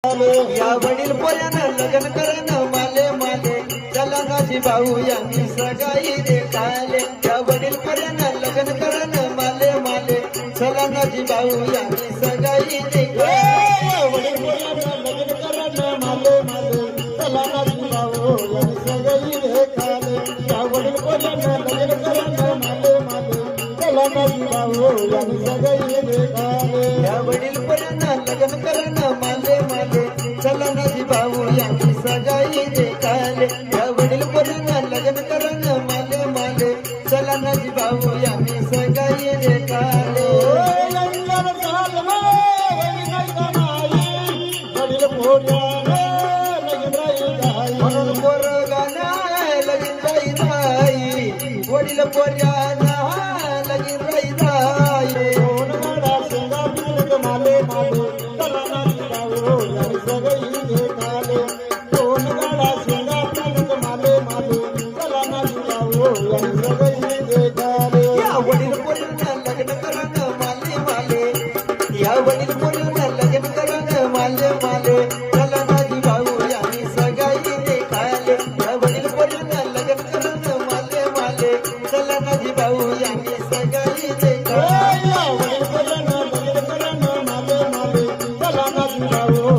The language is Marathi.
या वडील पोऱ्यानं लग्न करणं माले माले चला माझी भाऊ यांनी सगाई रे काले. या वडील पोऱ्यानं लग्न करणं माले माले चला माझी भाऊ यांनी सगाई रे काले. वडील पोऱ्यानं लग्न करणं माले माले चला माझी भाऊ यांनी सगाई रे काले. या वडील पोऱ्यानं लग्न करणं माले माले चला माझी भाऊ यांनी सगाई रे काले. या वडील पोऱ्यानं लग्न करणं माले माले चला माझी भाऊ यांनी सगाई रे काले. या वडील पोऱ्यानं लग्न करणं माले माले चला माझी भाऊ यांनी सगाई रे काले. वडील पोऱ्यानं म्हणून पोरगाना लगीन राई राई वडील पोऱ्याना लगीन राई राई. माले माले चला माझी भाऊ यांनी सगाई रे काले. दोन गाडा शेंगा पिंक माले माले चला माझी भाऊ यांनी सगाई रे काले. या वडील पोऱ्यानं लग्न करणं माले माले या वडील पोऱ्यानं लग्न करणं माले माले चला माझी भाऊ यांनी सगाई रे काले. या वडील पोऱ्यानं लग्न करणं माले माले चला माझी भाऊ यांनी सगाई रे काले. वडील पोऱ्यानं लग्न करणं माले माले चला माझी भाऊ